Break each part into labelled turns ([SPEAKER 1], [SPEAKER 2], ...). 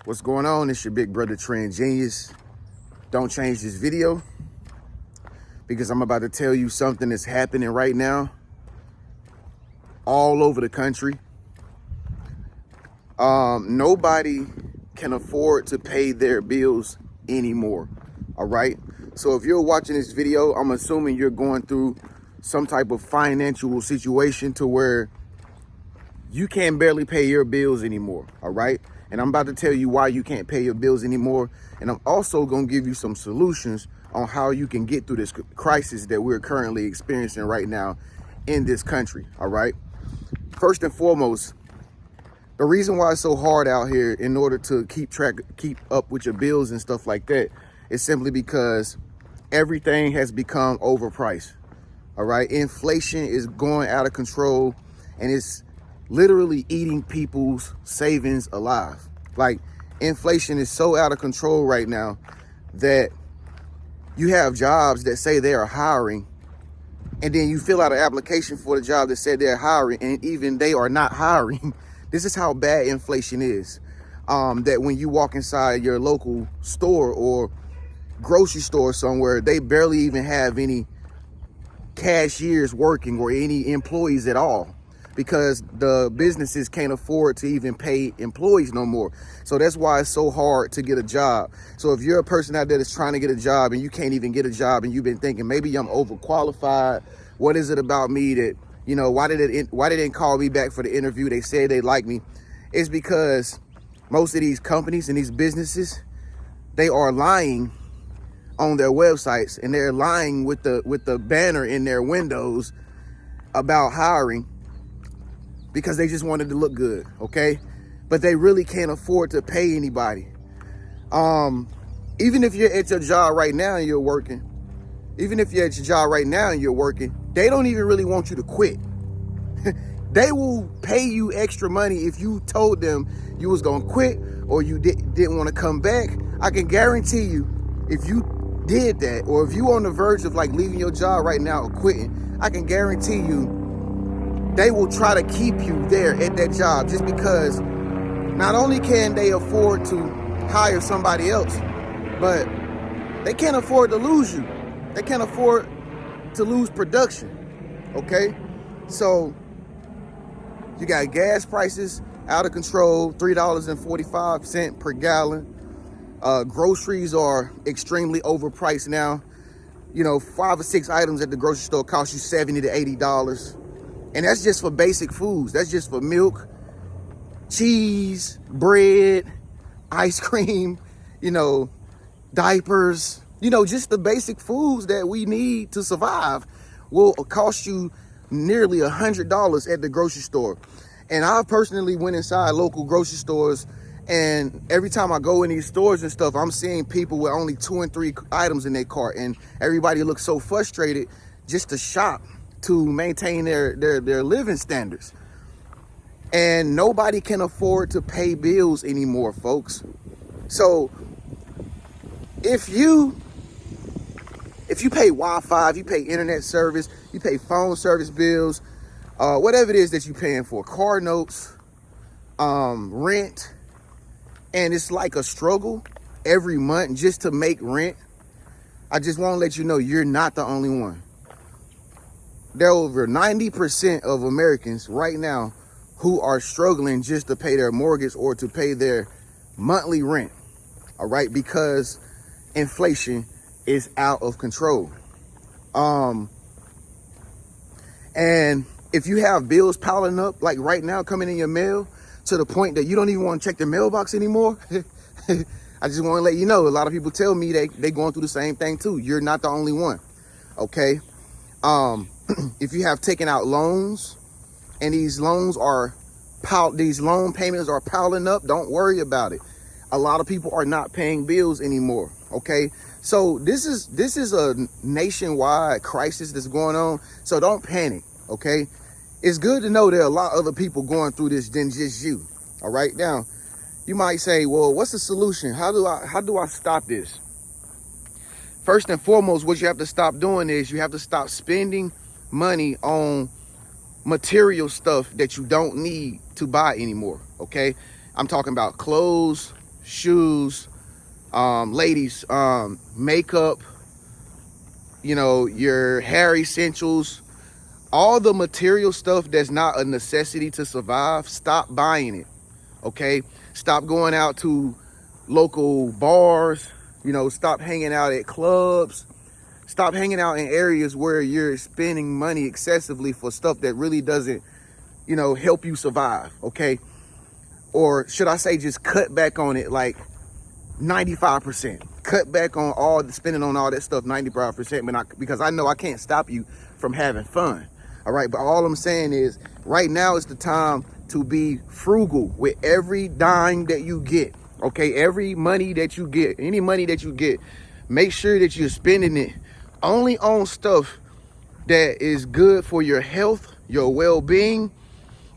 [SPEAKER 1] What's going on? It's your big brother Tren Genius. Don't change this video because I'm about to tell you something that's happening right now all over the country. Nobody can afford to pay their bills anymore. All right. So if you're watching this video, I'm assuming you're going through some type of financial situation to where you can barely pay your bills anymore. All right. And I'm about to tell you why you can't pay your bills anymore. And I'm also going to give you some solutions on how you can get through this crisis that we're currently experiencing right now in this country. All right. First and foremost, the reason why it's so hard out here in order to keep up with your bills and stuff like that is simply because everything has become overpriced. All right. Inflation is going out of control and it's literally eating people's savings alive. Like, inflation is so out of control right now that you have jobs that say they are hiring, and then you fill out an application for the job that said they're hiring, and even they are not hiring. This is how bad inflation is. That when you walk inside your local store or grocery store somewhere, they barely even have any cashiers working or any employees at all, because the businesses can't afford to even pay employees no more. So that's why it's so hard to get a job. So if you're a person out there that's trying to get a job and you can't even get a job, and you've been thinking, maybe I'm overqualified, what is it about me that, you know, why they didn't call me back for the interview? They said they like me. It's because most of these companies and these businesses, they are lying on their websites, and they're lying with the banner in their windows about hiring, because they just wanted to look good, okay? But they really can't afford to pay anybody. Even if you're at your job right now and you're working, they don't even really want you to quit. They will pay you extra money if you told them you was gonna quit or you didn't want to come back. I can guarantee you, if you did that, or if you on the verge of like leaving your job right now or quitting, I can guarantee you they will try to keep you there at that job, just because not only can they afford to hire somebody else, but they can't afford to lose you. They can't afford to lose production, okay? So you got gas prices out of control, $3.45 per gallon. Groceries are extremely overpriced now. You know, 5 or 6 items at the grocery store cost you $70 to $80. And that's just for basic foods. That's just for milk, cheese, bread, ice cream, you know, diapers, you know, just the basic foods that we need to survive will cost you nearly $100 at the grocery store. And I personally went inside local grocery stores, and every time I go in these stores and stuff, I'm seeing people with only 2 and 3 items in their cart, and everybody looks so frustrated just to shop to maintain their living standards. And nobody can afford to pay bills anymore, folks. So if you pay Wi-Fi, if you pay internet service, you pay phone service bills, whatever it is that you're paying for, car notes, rent, and it's like a struggle every month just to make rent, I just want to let you know you're not the only one. There are over 90% of Americans right now who are struggling just to pay their mortgage or to pay their monthly rent, all right, because inflation is out of control. And if you have bills piling up, like right now, coming in your mail to the point that you don't even want to check the mailbox anymore, I just want to let you know, a lot of people tell me they going through the same thing too. You're not the only one, okay? If you have taken out loans and these loan payments are piling up, don't worry about it. A lot of people are not paying bills anymore, okay? So this is a nationwide crisis that's going on, so don't panic, okay? It's good to know there are a lot of other people going through this than just you, all right? Now, you might say, well, what's the solution? How do I stop this? First and foremost, what you have to stop doing is you have to stop spending money on material stuff that you don't need to buy anymore, okay? I'm talking about clothes, shoes, ladies, makeup, your hair essentials, all the material stuff that's not a necessity to survive. Stop buying it. Okay, stop going out to local bars. Stop hanging out at clubs. Stop hanging out in areas where you're spending money excessively for stuff that really doesn't help you survive. Okay, or should I say just cut back on it, like 95%. Cut back on all the spending on all that stuff 95%, because I know I can't stop you from having fun. All right, but all I'm saying is right now is the time to be frugal with every dime that you get. Okay, every money that you get, any money that you get, make sure that you're spending it only on stuff that is good for your health, your well-being,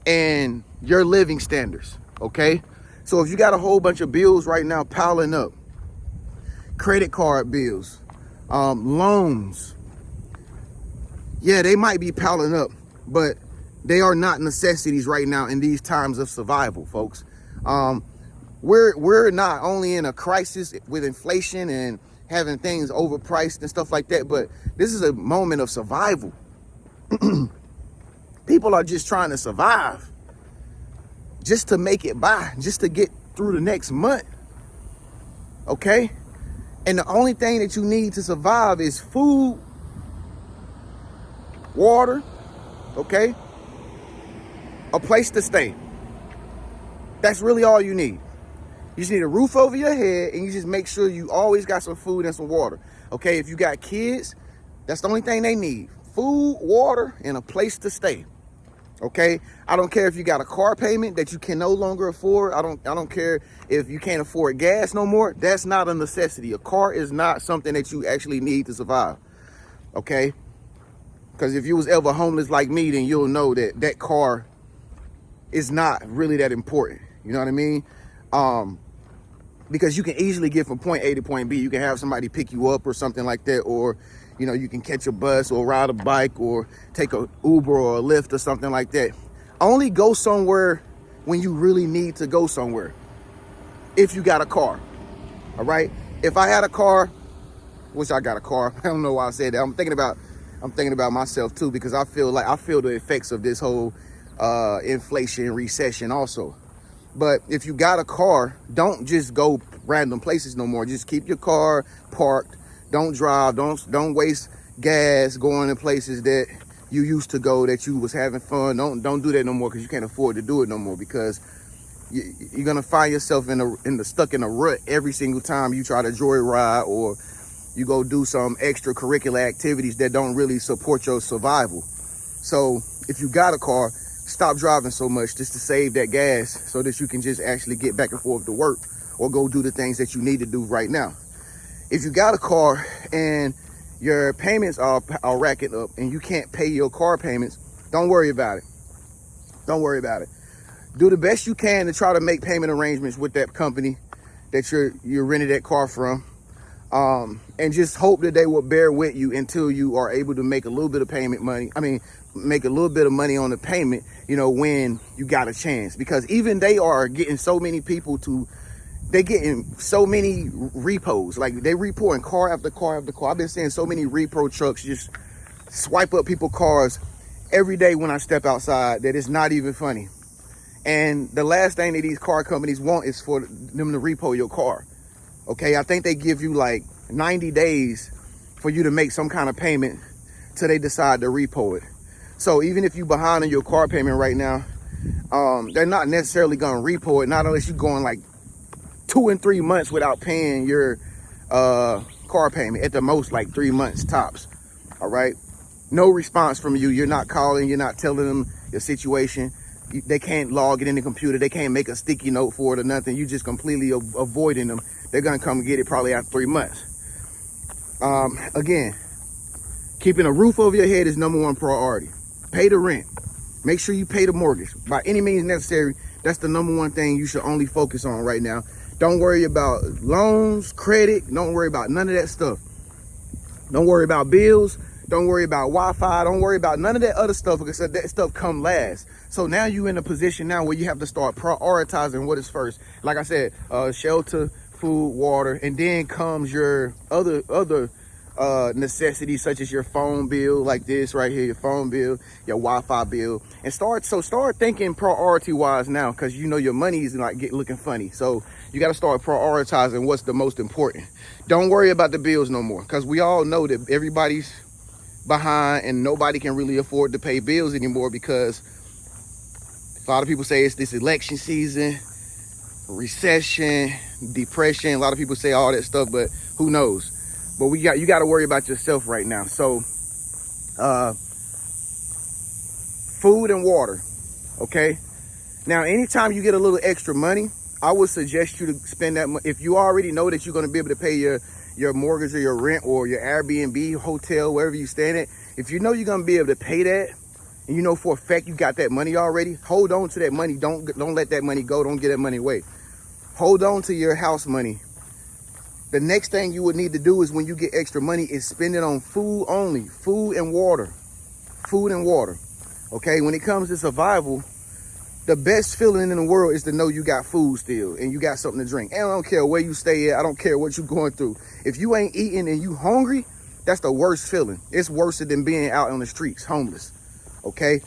[SPEAKER 1] and your living standards. Okay, so if you got a whole bunch of bills right now piling up, credit card bills, loans, yeah, they might be piling up, but they are not necessities right now in these times of survival, folks. We're not only in a crisis with inflation and having things overpriced and stuff like that, but this is a moment of survival. People are just trying to survive, just to make it by, just to get through the next month. Okay? And the only thing that you need to survive is food, water, okay? A place to stay. That's really all you need. You just need a roof over your head, and you just make sure you always got some food and some water. Okay, if you got kids, that's the only thing they need. Food, water, and a place to stay. Okay, I don't care if you got a car payment that you can no longer afford. I don't care if you can't afford gas no more. That's not a necessity. A car is not something that you actually need to survive. Okay, because if you was ever homeless like me, then you'll know that that car is not really that important. You know what I mean? Because you can easily get from point A to point B. You can have somebody pick you up or something like that, or you can catch a bus or ride a bike or take a Uber or a Lyft or something like that. Only go somewhere when you really need to go somewhere. If you got a car, all right? If I had a car, wish I got a car. I don't know why I said that. I'm thinking about myself too, because I feel the effects of this whole inflation, recession also. But if you got a car, don't just go random places no more. Just keep your car parked. Don't drive. Don't waste gas going to places that you used to go, that you was having fun. Don't do that no more, because you can't afford to do it no more, because you're gonna find yourself stuck in a rut every single time you try to joyride or you go do some extracurricular activities that don't really support your survival. So if you got a car, stop driving so much just to save that gas so that you can just actually get back and forth to work or go do the things that you need to do right now. If you got a car and your payments are racking up and you can't pay your car payments, don't worry about it. Don't worry about it. Do the best you can to try to make payment arrangements with that company that you're renting that car from. And just hope that they will bear with you until you are able to make a little bit of make a little bit of money on the payment, when you got a chance. Because even they are getting so many people they're getting so many repos. Like, they repoing car after car after car. I've been seeing so many repo trucks just swipe up people's cars every day when I step outside that it's not even funny. And the last thing that these car companies want is for them to repo your car. Okay, I think they give you like 90 days for you to make some kind of payment till they decide to repo it. So even if you're behind on your car payment right now, they're not necessarily going to repo it, not unless you're going like 2 and 3 months without paying your car payment. At the most, like 3 months tops. All right, no response from you. You're not calling, you're not telling them your situation. They can't log it in the computer. They can't make a sticky note for it or nothing. You just completely avoiding them. They're gonna come get it probably after 3 months. Again, keeping a roof over your head is number one priority. Pay the rent. Make sure you pay the mortgage by any means necessary. That's the number one thing you should only focus on right now. Don't worry about loans, credit. Don't worry about none of that stuff. Don't worry about bills. Don't worry about Wi-Fi. Don't worry about none of that other stuff, because that stuff come last. So now you in a position now where you have to start prioritizing what is first. Like I said, shelter, food, water, and then comes your other necessities, such as your phone bill, like this right here, your phone bill, your Wi-Fi bill, and start thinking priority wise now, because you know your money is like looking funny. So you got to start prioritizing what's the most important. Don't worry about the bills no more, because we all know that everybody's behind and nobody can really afford to pay bills anymore, because a lot of people say it's this election season, recession, depression. A lot of people say all that stuff, but who knows? But you got to worry about yourself right now. So food and water, okay? Now, anytime you get a little extra money, I would suggest you to spend that money. If you already know that you're going to be able to pay your mortgage or your rent or your Airbnb, hotel, wherever you staying at, if you know you're going to be able to pay that, and you know for a fact you got that money already, hold on to that money. Don't let that money go. Don't get that money away. Hold on to your house money. The next thing you would need to do is, when you get extra money, is spend it on food only, food and water, okay? When it comes to survival, the best feeling in the world is to know you got food still and you got something to drink. And I don't care where you stay at. I don't care what you're going through. If you ain't eating and you hungry, that's the worst feeling. It's worse than being out on the streets, homeless, okay?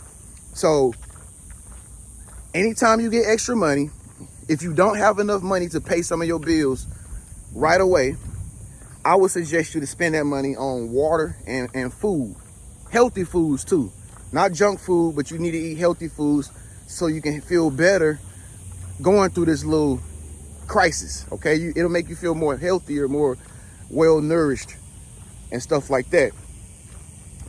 [SPEAKER 1] So anytime you get extra money, if you don't have enough money to pay some of your bills right away, I would suggest you to spend that money on water and food. Healthy foods too. Not junk food, but you need to eat healthy foods so you can feel better going through this little crisis, okay? It'll make you feel more healthier, more well-nourished and stuff like that,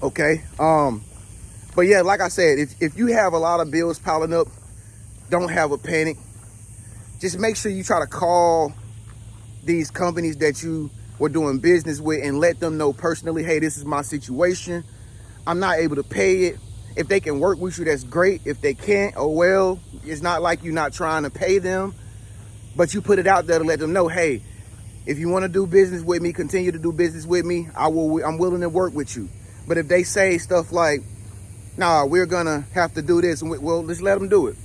[SPEAKER 1] okay? But yeah, like I said, if you have a lot of bills piling up, don't have a panic. Just make sure you try to call these companies that you were doing business with and let them know personally, hey, this is my situation. I'm not able to pay it. If they can work with you, that's great. If they can't, oh well, it's not like you're not trying to pay them, but you put it out there to let them know, hey, if you want to do business with me, continue to do business with me. I'm willing to work with you. But if they say stuff like, nah, we're gonna have to do this, well, just let them do it.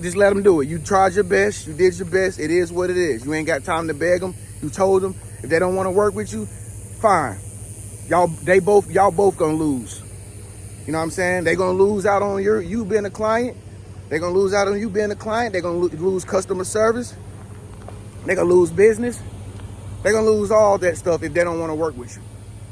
[SPEAKER 1] Just let them do it. You tried your best. You did your best. It is what it is. You ain't got time to beg them. You told them. If they don't want to work with you, fine. Y'all both gonna lose. You know what I'm saying? They gonna lose out on you being a client. They gonna lose out on you being a client. They gonna lose customer service. They gonna lose business. They gonna lose all that stuff if they don't want to work with you.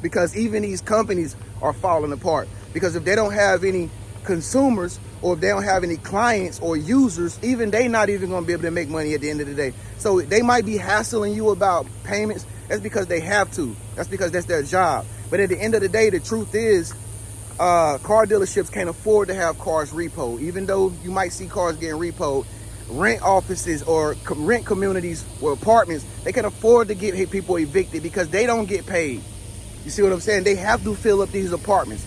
[SPEAKER 1] Because even these companies are falling apart. Because if they don't have any consumers, or if they don't have any clients or users, even they not even going to be able to make money at the end of the day. So they might be hassling you about payments. That's because they have to. That's because that's their job. But at the end of the day, the truth is, car dealerships can't afford to have cars repoed. Even though you might see cars getting repoed, rent offices or rent communities or apartments, they can afford to get people evicted because they don't get paid. You see what I'm saying? They have to fill up these apartments.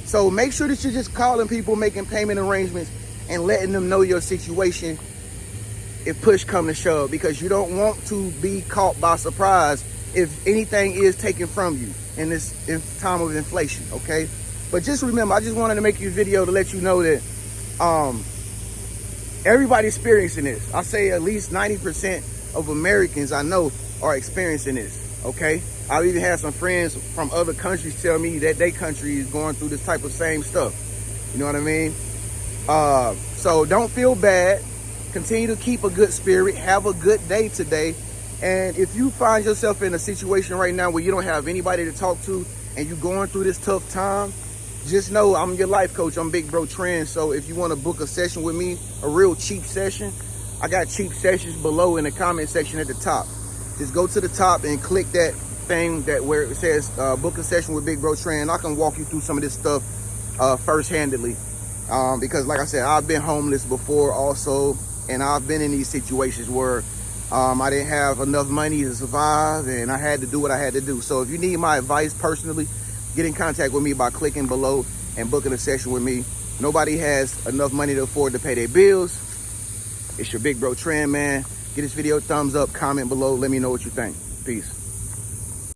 [SPEAKER 1] So make sure that you're just calling people, making payment arrangements, and letting them know your situation if push come to shove, because you don't want to be caught by surprise if anything is taken from you in this time of inflation, okay? But just remember, I just wanted to make you a video to let you know that everybody's experiencing this. I say at least 90% of Americans I know are experiencing this, okay? I've even had some friends from other countries tell me that their country is going through this type of same stuff. You know what I mean? So don't feel bad. Continue to keep a good spirit. Have a good day today. And if you find yourself in a situation right now where you don't have anybody to talk to and you're going through this tough time, just know I'm your life coach. I'm Big Bro Tren. So if you want to book a session with me, a real cheap session, I got cheap sessions below in the comment section at the top. Just go to the top and click that thing where it says book a session with Big Bro Tren. I can walk you through some of this stuff first-handedly, because like I said, I've been homeless before also, and I've been in these situations where I didn't have enough money to survive and I had to do what I had to do. So if you need my advice personally, get in contact with me by clicking below and booking a session with me. Nobody has enough money to afford to pay their bills. It's your Big Bro Tren, man. Give this video a thumbs up, comment below, let me know what you think. Peace.